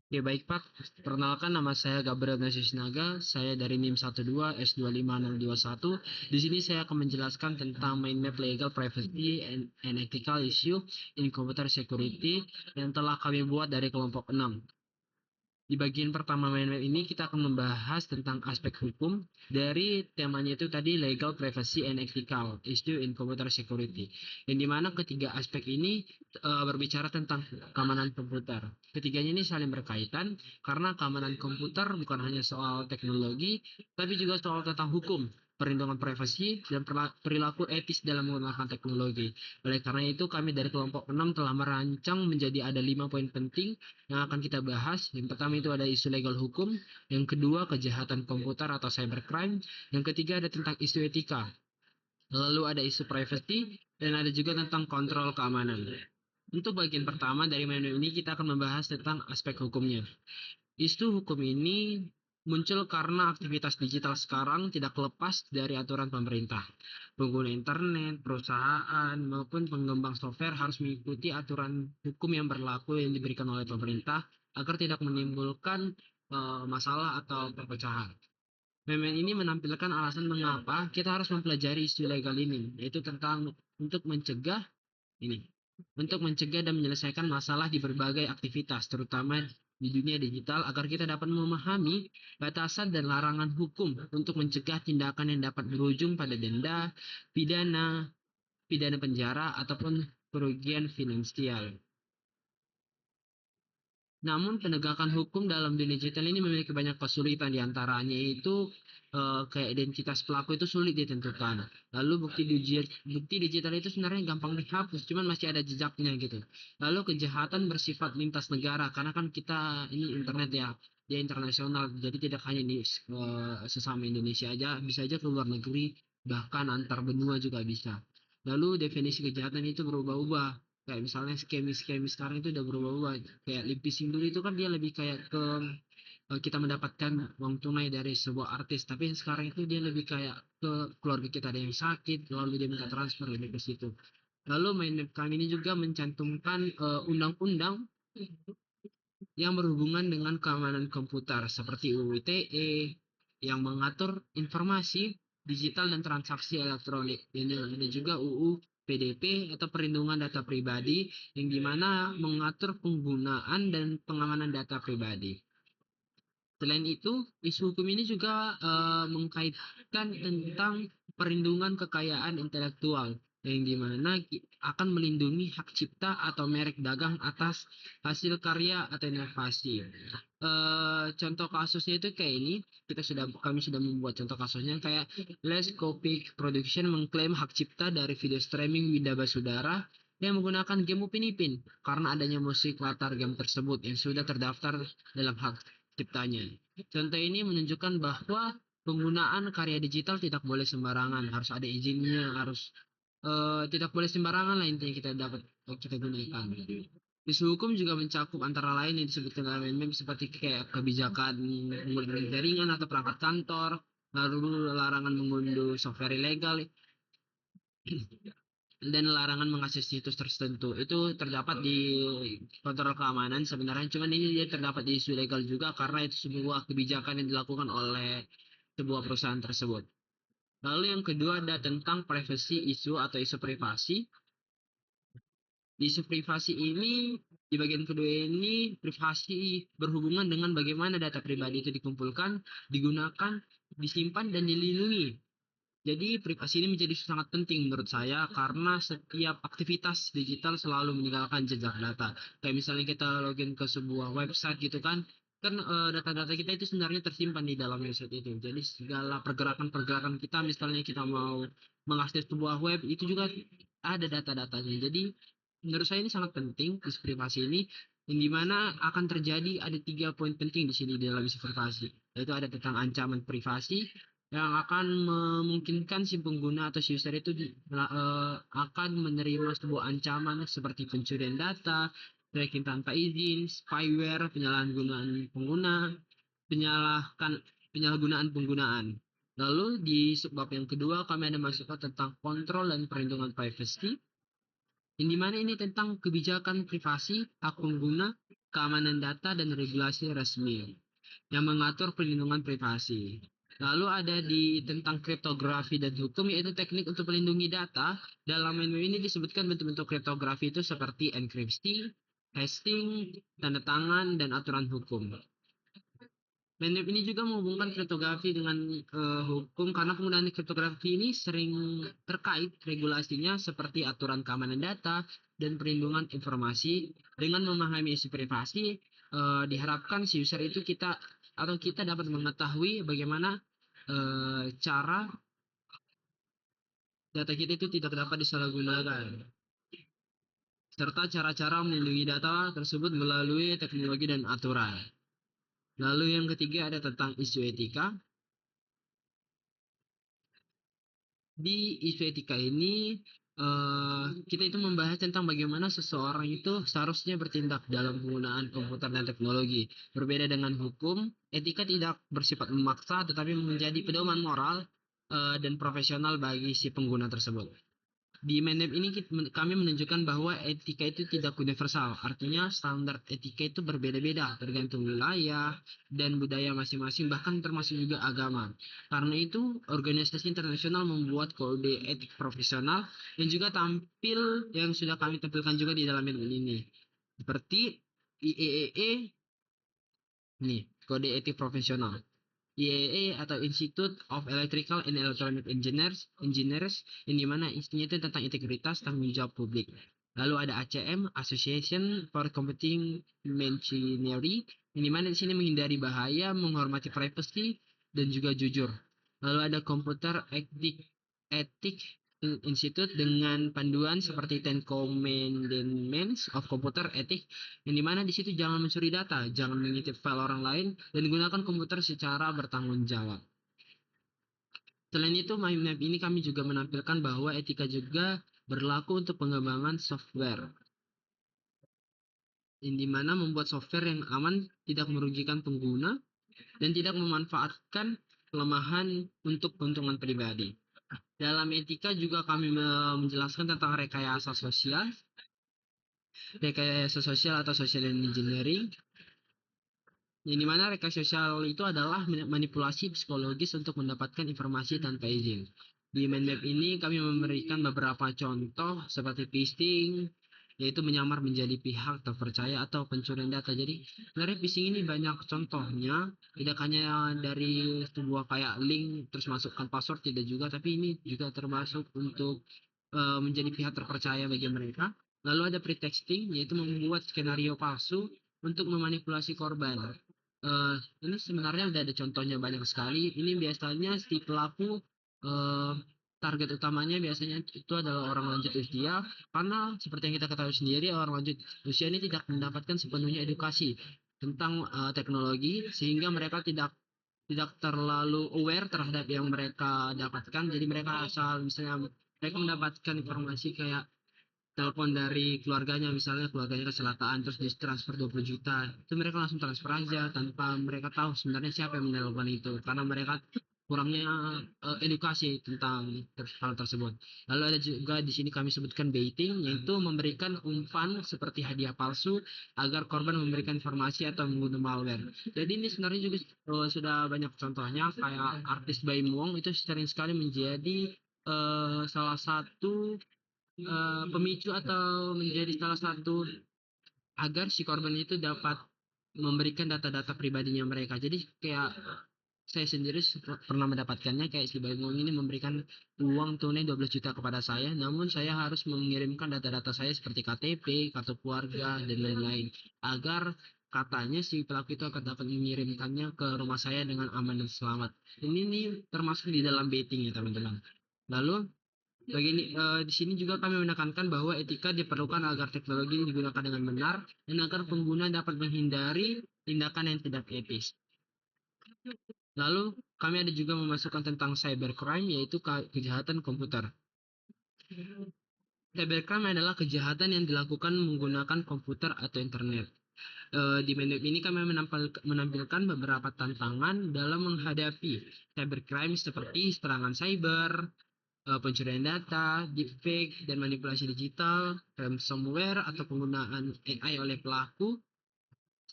Oke, baik Pak. Perkenalkan nama saya Gabriel Nasisnaga. Saya dari NIM 12 S25021. Di sini saya akan menjelaskan tentang mind map legal privacy and ethical issue in computer security yang telah kami buat dari kelompok 6. Di bagian pertama main ini kita akan membahas tentang aspek hukum dari temanya itu tadi legal privacy and ethical issue in computer security. Yang dimana ketiga aspek ini berbicara tentang keamanan komputer. Ketiganya ini saling berkaitan karena keamanan komputer bukan hanya soal teknologi, tapi juga soal tentang hukum, perlindungan privasi, dan perilaku etis dalam menggunakan teknologi. Oleh karena itu, kami dari kelompok 6 telah merancang menjadi ada 5 poin penting yang akan kita bahas. Yang pertama itu ada isu legal hukum, yang kedua kejahatan komputer atau cybercrime, yang ketiga ada tentang isu etika, lalu ada isu privacy, dan ada juga tentang kontrol keamanan. Untuk bagian pertama dari menu ini kita akan membahas tentang aspek hukumnya. Isu hukum ini muncul karena aktivitas digital sekarang tidak lepas dari aturan pemerintah. Pengguna internet, perusahaan, maupun pengembang software harus mengikuti aturan hukum yang berlaku yang diberikan oleh pemerintah agar tidak menimbulkan masalah atau perpecahan. Meme ini menampilkan alasan mengapa kita harus mempelajari isu legal ini, yaitu tentang untuk mencegah ini untuk mencegah dan menyelesaikan masalah di berbagai aktivitas, terutama di dunia digital, agar kita dapat memahami batasan dan larangan hukum untuk mencegah tindakan yang dapat berujung pada denda, pidana, pidana penjara, ataupun kerugian finansial. Namun penegakan hukum dalam dunia digital ini memiliki banyak kesulitan, diantaranya itu kayak identitas pelaku itu sulit ditentukan. Lalu bukti digital itu sebenarnya gampang dihapus, cuman masih ada jejaknya gitu. Lalu kejahatan bersifat lintas negara, karena kan kita ini internet ya, dia internasional, jadi tidak hanya di sesama Indonesia aja, bisa aja ke luar negeri, bahkan antar benua juga bisa. Lalu definisi kejahatan itu berubah-ubah, kayak misalnya skemi sekarang itu udah berubah-ubah, kayak lip phishing dulu itu kan dia lebih kayak ke kita mendapatkan uang tunai dari sebuah artis, tapi sekarang itu dia lebih kayak ke keluarga kita ada yang sakit lalu dia minta transfer lebih ke situ. Lalu Mindmap kami ini juga mencantumkan undang-undang yang berhubungan dengan keamanan komputer seperti UU ITE yang mengatur informasi digital dan transaksi elektronik. Ini ada juga UU PDP atau perlindungan data pribadi yang dimana mengatur penggunaan dan pengamanan data pribadi. Selain itu, isu hukum ini juga mengkaitkan tentang perlindungan kekayaan intelektual yang dimana akan melindungi hak cipta atau merek dagang atas hasil karya atau inovasi. Contoh kasusnya itu kayak ini, kami sudah membuat contoh kasusnya kayak Les Copy Production mengklaim hak cipta dari video streaming Winda Basudara yang menggunakan game Upin Ipin karena adanya musik latar game tersebut yang sudah terdaftar dalam hak ciptanya. Contoh ini menunjukkan bahwa penggunaan karya digital tidak boleh sembarangan, harus ada izinnya, harus tidak boleh sembarangan lah intinya kita gunakan. Isu hukum juga mencakup antara lain yang disebutkan dalam MM seperti kayak kebijakan menggunakan jaringan atau perangkat kantor, lalu larangan mengunduh software ilegal, dan larangan mengakses situs tertentu. Itu terdapat di kontrol keamanan sebenarnya, cuman ini dia terdapat di isu legal juga karena itu sebuah kebijakan yang dilakukan oleh sebuah perusahaan tersebut. Lalu yang kedua ada tentang privacy isu atau isu privasi. Di isu privasi ini, di bagian kedua ini, privasi berhubungan dengan bagaimana data pribadi itu dikumpulkan, digunakan, disimpan, dan dilindungi. Jadi privasi ini menjadi sangat penting menurut saya karena setiap aktivitas digital selalu meninggalkan jejak data. Kayak misalnya kita login ke sebuah website gitu kan, data-data kita itu sebenarnya tersimpan di dalam website itu. Jadi segala pergerakan-pergerakan kita, misalnya kita mau mengakses sebuah web, itu juga ada data-datanya. Jadi menurut saya ini sangat penting isu privasi ini, yang dimana akan terjadi ada 3 poin penting di sini di dalam isu privasi, yaitu ada tentang ancaman privasi, yang akan memungkinkan si pengguna atau si user itu akan menerima sebuah ancaman seperti pencurian data, tracking tanpa izin, spyware, penyalahgunaan pengguna, penyalahkan penyalahgunaan penggunaan. Lalu di subbab yang kedua kami ada masukan tentang kontrol dan perlindungan privacy, yang dimana ini tentang kebijakan privasi, hak pengguna, keamanan data, dan regulasi resmi yang mengatur perlindungan privasi. Lalu ada di tentang kriptografi dan hukum, yaitu teknik untuk melindungi data. Dalam menu ini disebutkan bentuk-bentuk kriptografi itu seperti enkripsi, hashing, tanda tangan, dan aturan hukum. Menu ini juga menghubungkan kriptografi dengan hukum, karena penggunaan kriptografi ini sering terkait regulasinya seperti aturan keamanan data dan perlindungan informasi. Dengan memahami isu privasi, diharapkan si user itu kita dapat mengetahui bagaimana cara data kita itu tidak dapat disalahgunakan, serta cara-cara melindungi data tersebut melalui teknologi dan aturan. Lalu yang ketiga ada tentang isu etika. Di isu etika ini kita itu membahas tentang bagaimana seseorang itu seharusnya bertindak dalam penggunaan komputer dan teknologi. Berbeda dengan hukum, etika tidak bersifat memaksa tetapi menjadi pedoman moral dan profesional bagi si pengguna tersebut. Di Mendep ini kami menunjukkan bahwa etika itu tidak universal. Artinya standar etika itu berbeda-beda tergantung wilayah dan budaya masing-masing, bahkan termasuk juga agama. Karena itu, organisasi internasional membuat kode etik profesional yang juga yang sudah kami tampilkan juga di dalam Mendep ini. Seperti IEEE, nih, kode etik profesional. IEE atau Institute of Electrical and Electronic Engineers, yang dimana isinya itu tentang integritas tanggung jawab publik. Lalu ada ACM, Association for Computing Machinery, yang dimana di sini menghindari bahaya, menghormati privacy, dan juga jujur. Lalu ada Computer Ethic Institute dengan panduan seperti Ten Commandments of Computer Ethics, yang dimana di situ jangan mencuri data, jangan mengintip file orang lain, dan gunakan komputer secara bertanggung jawab. Selain itu, MyMap ini kami juga menampilkan bahwa etika juga berlaku untuk pengembangan software, yang dimana membuat software yang aman, tidak merugikan pengguna, dan tidak memanfaatkan kelemahan untuk keuntungan pribadi. Dalam etika juga kami menjelaskan tentang rekayasa sosial atau social engineering, yang dimana rekayasa sosial itu adalah manipulasi psikologis untuk mendapatkan informasi tanpa izin. Di mind map ini kami memberikan beberapa contoh seperti phishing, yaitu menyamar menjadi pihak terpercaya, atau pencurian data. Jadi sebenarnya phishing ini banyak contohnya, tidak hanya dari sebuah kayak link terus masukkan password, tidak juga, tapi ini juga termasuk untuk menjadi pihak terpercaya bagi mereka. Lalu ada pretexting, yaitu membuat skenario palsu untuk memanipulasi korban. Ini sebenarnya udah ada contohnya banyak sekali. Ini biasanya si pelaku target utamanya biasanya itu adalah orang lanjut usia, karena seperti yang kita ketahui sendiri, orang lanjut usia ini tidak mendapatkan sepenuhnya edukasi tentang teknologi, sehingga mereka tidak terlalu aware terhadap yang mereka dapatkan. Jadi mereka asal misalnya mereka mendapatkan informasi kayak telepon dari keluarganya, misalnya keluarganya kecelakaan terus ditransfer 20 juta, itu mereka langsung transfer aja tanpa mereka tahu sebenarnya siapa yang menelpon itu, karena mereka kurangnya edukasi tentang hal tersebut. Lalu ada juga di sini kami sebutkan baiting, yaitu memberikan umpan seperti hadiah palsu agar korban memberikan informasi atau menggunakan malware. Jadi ini sebenarnya juga sudah banyak contohnya, kayak artis Baim Wong itu sering sekali menjadi salah satu pemicu atau menjadi salah satu agar si korban itu dapat memberikan data-data pribadinya mereka. Jadi kayak saya sendiri pernah mendapatkannya, kayak si Baimong ini memberikan uang tunai 12 juta kepada saya, namun saya harus mengirimkan data-data saya seperti KTP, kartu keluarga, dan lain-lain, agar katanya si pelaku itu akan dapat mengirimkannya ke rumah saya dengan aman dan selamat. Ini nih termasuk di dalam baiting ya teman-teman. Lalu di sini juga kami menekankan bahwa etika diperlukan agar teknologi digunakan dengan benar dan agar pengguna dapat menghindari tindakan yang tidak etis. Lalu kami ada juga memasukkan tentang cybercrime, yaitu kejahatan komputer. Cybercrime adalah kejahatan yang dilakukan menggunakan komputer atau internet. Di menu ini kami menampilkan beberapa tantangan dalam menghadapi cybercrime seperti serangan cyber, pencurian data, deepfake, dan manipulasi digital, ransomware atau penggunaan AI oleh pelaku,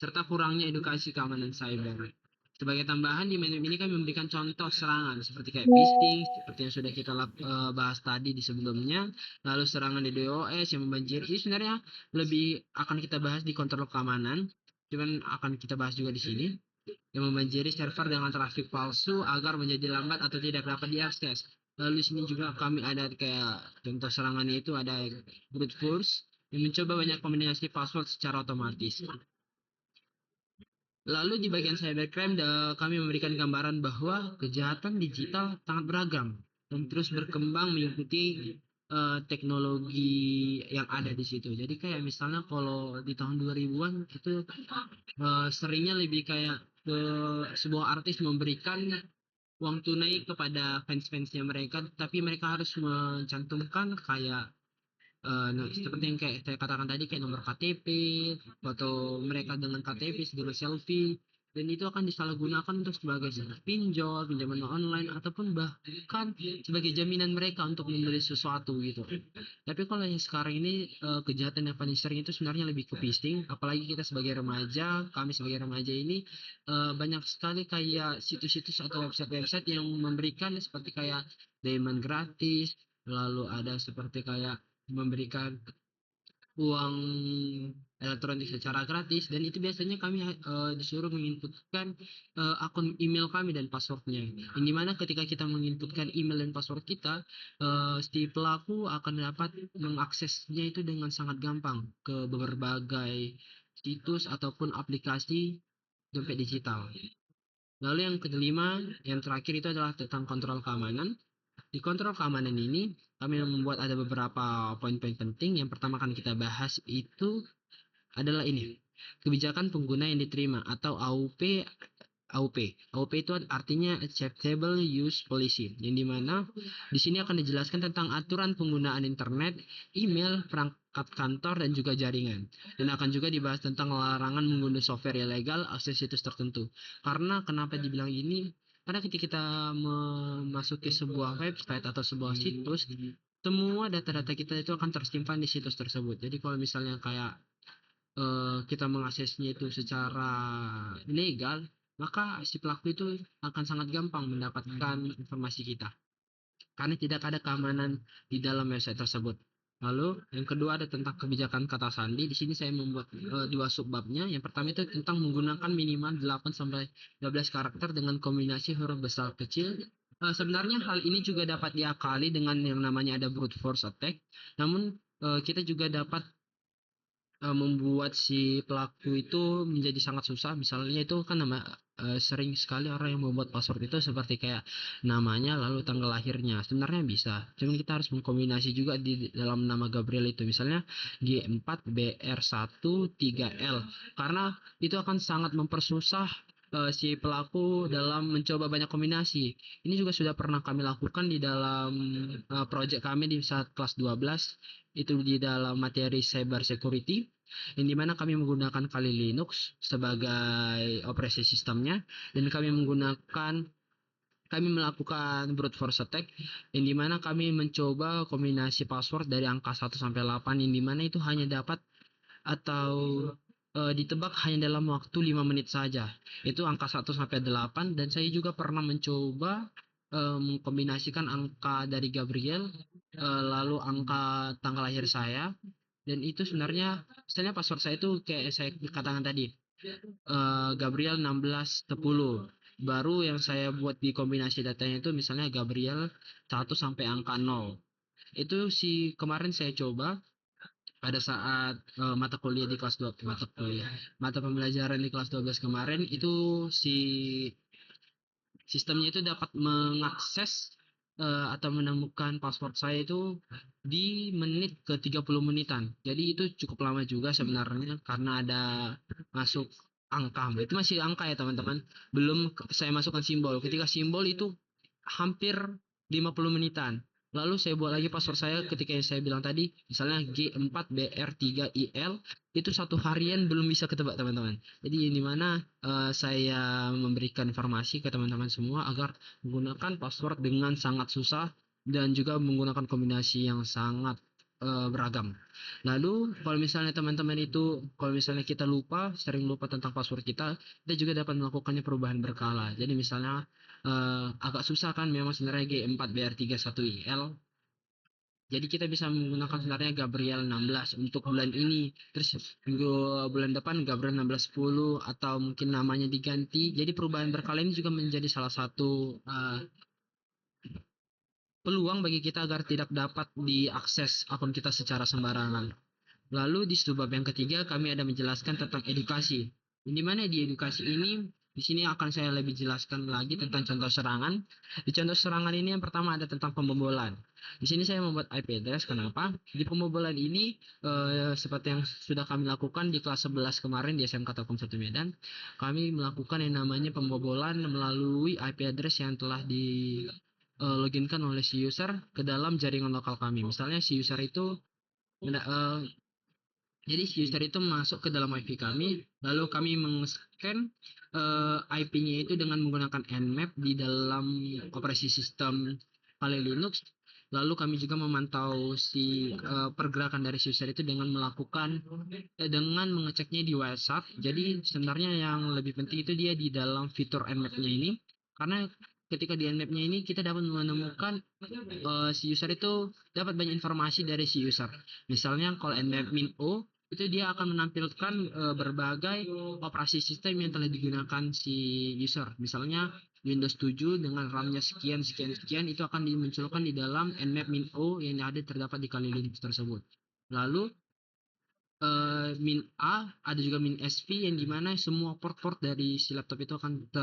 serta kurangnya edukasi keamanan cyber. Sebagai tambahan di menu ini kami memberikan contoh serangan seperti kayak phishing, seperti yang sudah kita bahas tadi di sebelumnya, lalu serangan di DOS yang membanjiri. Ini sebenarnya lebih akan kita bahas di kontrol keamanan, cuman akan kita bahas juga di sini yang membanjiri server dengan trafik palsu agar menjadi lambat atau tidak dapat diakses. Lalu di sini juga kami ada kayak contoh serangannya itu ada brute force yang mencoba banyak kombinasi password secara otomatis. Lalu di bagian cybercrime kami memberikan gambaran bahwa kejahatan digital sangat beragam dan terus berkembang mengikuti teknologi yang ada di situ. Jadi kayak misalnya kalau di tahun 2000-an itu seringnya lebih kayak ke sebuah artis memberikan uang tunai kepada fans-fansnya mereka, tapi mereka harus mencantumkan kayak nah, seperti yang kayak saya katakan tadi kayak nomor KTP, foto mereka dengan KTP segala selfie, dan itu akan disalahgunakan untuk sebagai pinjol, pinjaman online, ataupun bahkan sebagai jaminan mereka untuk membeli sesuatu gitu. Tapi kalau yang sekarang ini kejahatan yang paling sering itu sebenarnya lebih ke phishing, apalagi kita sebagai remaja, kami sebagai remaja ini banyak sekali kayak situs-situs atau website-website yang memberikan seperti kayak diamond gratis, lalu ada seperti kayak memberikan uang elektronik secara gratis dan itu biasanya kami disuruh menginputkan akun email kami dan passwordnya. Yang dimana ketika kita menginputkan email dan password kita, si pelaku akan dapat mengaksesnya itu dengan sangat gampang ke berbagai situs ataupun aplikasi dompet digital. Lalu yang kelima, yang terakhir itu adalah tentang kontrol keamanan. Di kontrol keamanan ini, kami membuat ada beberapa poin-poin penting. Yang pertama akan kita bahas itu adalah ini, kebijakan pengguna yang diterima atau AUP. AUP itu artinya Acceptable Use Policy, yang dimana di sini akan dijelaskan tentang aturan penggunaan internet, email, perangkat kantor, dan juga jaringan. Dan akan juga dibahas tentang larangan mengunduh software ilegal akses situs tertentu. Karena kenapa dibilang ini? Karena ketika kita memasuki sebuah website atau sebuah situs, semua data-data kita itu akan tersimpan di situs tersebut. Jadi kalau misalnya kayak kita mengaksesnya itu secara ilegal, maka si pelaku itu akan sangat gampang mendapatkan informasi kita karena tidak ada keamanan di dalam website tersebut. Lalu yang kedua ada tentang kebijakan kata sandi. Di sini saya membuat dua subbabnya. Yang pertama itu tentang menggunakan minimal 8 sampai 12 karakter dengan kombinasi huruf besar kecil. Sebenarnya hal ini juga dapat diakali dengan yang namanya ada brute force attack. Namun kita juga dapat membuat si pelaku itu menjadi sangat susah. Misalnya itu kan sering sekali orang yang membuat password itu seperti kayak namanya lalu tanggal lahirnya. Sebenarnya bisa, cuman kita harus mengkombinasi juga di dalam nama Gabriel itu. Misalnya G4BR1 3L. Karena itu akan sangat mempersusah si pelaku dalam mencoba banyak kombinasi. Ini juga sudah pernah kami lakukan di dalam project kami di saat kelas 12, itu di dalam materi cyber security, yang dimana kami menggunakan Kali Linux sebagai operasi sistemnya, dan kami melakukan brute force attack, yang dimana kami mencoba kombinasi password dari angka 1 sampai 8, yang dimana itu hanya dapat atau ditebak hanya dalam waktu 5 menit saja. Itu angka 1 sampai 8, dan saya juga pernah mencoba mengkombinasikan angka dari Gabriel lalu angka tanggal lahir saya, dan itu sebenarnya misalnya password saya itu kayak saya katakan tadi Gabriel 1610, baru yang saya buat di kombinasi datanya itu misalnya Gabriel 1 sampai angka 0. Itu sih kemarin saya coba pada saat mata kuliah di kelas 2, mata pembelajaran di kelas 12 kemarin, itu si sistemnya itu dapat mengakses atau menemukan password saya itu di menit ke 30 menitan. Jadi itu cukup lama juga sebenarnya karena ada masuk angka. Itu masih angka ya teman-teman. Belum saya masukkan simbol. Ketika simbol itu hampir 50 menitan. Lalu saya buat lagi password saya ketika yang saya bilang tadi, misalnya G4BR3IL, itu satu harian belum bisa ketebak teman-teman. Jadi ini mana saya memberikan informasi ke teman-teman semua agar menggunakan password dengan sangat susah dan juga menggunakan kombinasi yang sangat beragam. Lalu kalau misalnya kita sering lupa tentang password kita, kita juga dapat melakukannya perubahan berkala. Jadi misalnya agak susah kan memang sebenarnya G4BR31IL. Jadi kita bisa menggunakan sebenarnya Gabriel 16 untuk bulan ini. Terus bulan depan Gabriel 1610 atau mungkin namanya diganti. Jadi perubahan berkala ini juga menjadi salah satu peluang bagi kita agar tidak dapat diakses akun kita secara sembarangan. Lalu di subbab yang ketiga kami ada menjelaskan tentang edukasi. Di mana di edukasi ini di sini akan saya lebih jelaskan lagi tentang contoh serangan. Di contoh serangan ini yang pertama ada tentang pembobolan. Di sini saya membuat IP address. Kenapa? Di pembobolan ini seperti yang sudah kami lakukan di kelas 11 kemarin di SMK Telkom 1 Medan, kami melakukan yang namanya pembobolan melalui IP address yang telah di loginkan oleh si user ke dalam jaringan lokal kami. Misalnya si user itu jadi si user itu masuk ke dalam IP kami, lalu kami meng-scan IP-nya itu dengan menggunakan Nmap di dalam operasi sistem Kali Linux. Lalu kami juga memantau si pergerakan dari si user itu dengan dengan mengeceknya di WhatsApp. Jadi sebenarnya yang lebih penting itu dia di dalam fitur Nmap-nya ini, karena ketika di Nmap-nya ini kita dapat menemukan si user itu dapat banyak informasi dari si user. Misalnya kalau nmap-min-o itu dia akan menampilkan berbagai operasi sistem yang telah digunakan si user. Misalnya Windows 7 dengan RAM-nya sekian sekian sekian itu akan dimunculkan di dalam nmap-min-o yang ada terdapat di Kali Linux tersebut. Lalu min-a ada juga min-sv yang dimana semua port-port dari si laptop itu akan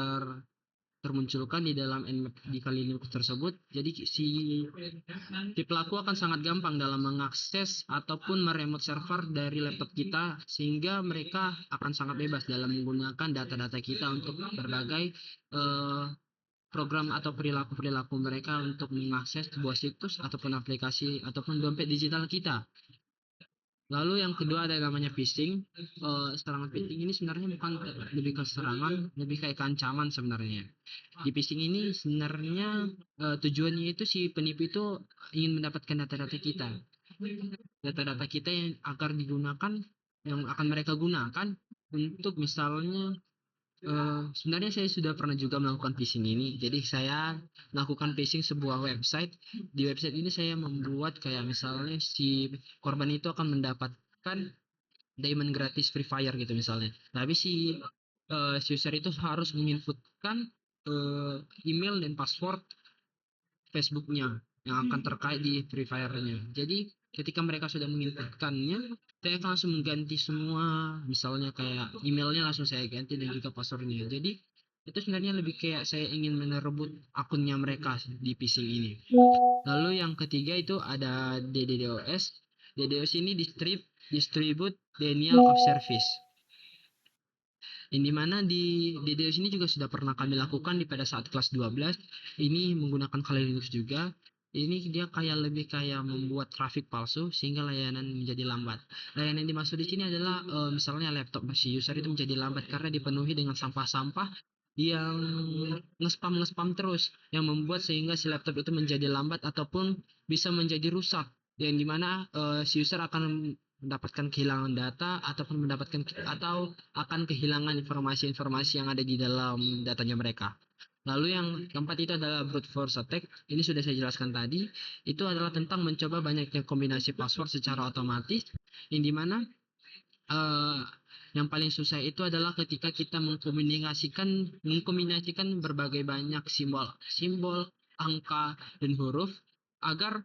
termunculkan di dalam Nmap di Kali Linux tersebut. Jadi si pelaku akan sangat gampang dalam mengakses ataupun meremote server dari laptop kita, sehingga mereka akan sangat bebas dalam menggunakan data-data kita untuk berbagai program atau perilaku-perilaku mereka untuk mengakses sebuah situs ataupun aplikasi ataupun dompet digital kita. Lalu yang kedua ada namanya phishing. Serangan phishing ini sebenarnya bukan lebih ke serangan, lebih kayak ancaman sebenarnya. Di phishing ini sebenarnya tujuannya itu si penipu itu ingin mendapatkan data-data kita. Data-data kita yang akan digunakan, yang akan mereka gunakan untuk misalnya sebenarnya saya sudah pernah juga melakukan phishing ini. Jadi saya melakukan phishing sebuah website. Di website ini saya membuat kayak misalnya si korban itu akan mendapatkan diamond gratis Free Fire gitu misalnya. Tapi si user itu harus menginputkan email dan password Facebooknya yang akan terkait di Free Fire-nya. Jadi ketika mereka sudah menginputkannya, saya akan langsung mengganti semua, misalnya kayak emailnya langsung saya ganti dan juga passwordnya. Jadi itu sebenarnya lebih kayak saya ingin merebut akunnya mereka di phishing ini. Lalu yang ketiga itu ada DDoS. DDoS ini distribute denial of service. Yang dimana di DDoS ini juga sudah pernah kami lakukan pada saat kelas 12. Ini menggunakan Kali Linux juga. Ini dia lebih kayak membuat traffic palsu sehingga layanan menjadi lambat. Layanan yang dimaksud di sini adalah misalnya laptop si user itu menjadi lambat karena dipenuhi dengan sampah-sampah yang ngespam terus, yang membuat sehingga si laptop itu menjadi lambat ataupun bisa menjadi rusak, yang dimana si user akan mendapatkan kehilangan data ataupun akan kehilangan informasi-informasi yang ada di dalam datanya mereka. Lalu yang keempat itu adalah brute force attack. Ini sudah saya jelaskan tadi. Itu adalah tentang mencoba banyaknya kombinasi password secara otomatis, yang dimana yang paling susah itu adalah ketika kita mengkombinasikan berbagai banyak simbol, angka, dan huruf agar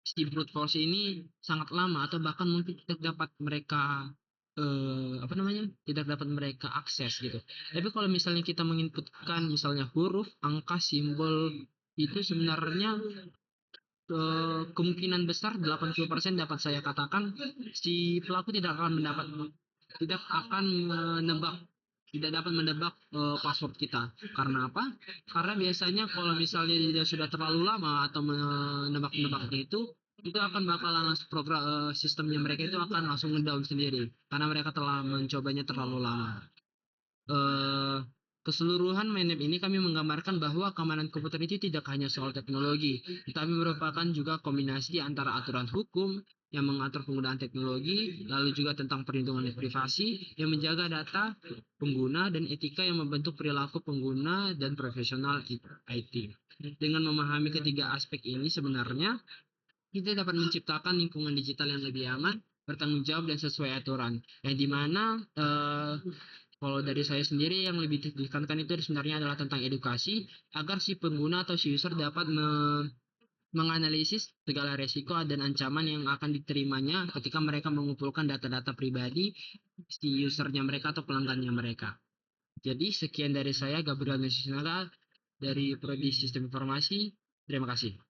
si brute force ini sangat lama atau bahkan mungkin tidak dapat mereka tidak dapat mereka akses gitu. Tapi kalau misalnya kita menginputkan misalnya huruf, angka, simbol itu sebenarnya kemungkinan besar 80% dapat saya katakan si pelaku tidak akan menebak tidak dapat menebak password kita. Karena apa? Karena biasanya kalau misalnya dia sudah terlalu lama atau menebak-nebaknya itu akan bakalan program sistemnya mereka itu akan langsung ngedown sendiri karena mereka telah mencobanya terlalu lama. Eh Keseluruhan Mindmap ini kami menggambarkan bahwa keamanan komputer itu tidak hanya soal teknologi, tetapi merupakan juga kombinasi antara aturan hukum yang mengatur penggunaan teknologi, lalu juga tentang perlindungan privasi yang menjaga data pengguna dan etika yang membentuk perilaku pengguna dan profesional IT. Dengan memahami ketiga aspek ini sebenarnya kita dapat menciptakan lingkungan digital yang lebih aman, bertanggung jawab dan sesuai aturan. Yang dimana kalau dari saya sendiri yang lebih ditekankan itu sebenarnya adalah tentang edukasi agar si pengguna atau si user dapat menganalisis segala resiko dan ancaman yang akan diterimanya ketika mereka mengumpulkan data-data pribadi si usernya mereka atau pelanggannya mereka. Jadi sekian dari saya Gabriel Mesinaga dari Prodi Sistem Informasi. Terima kasih.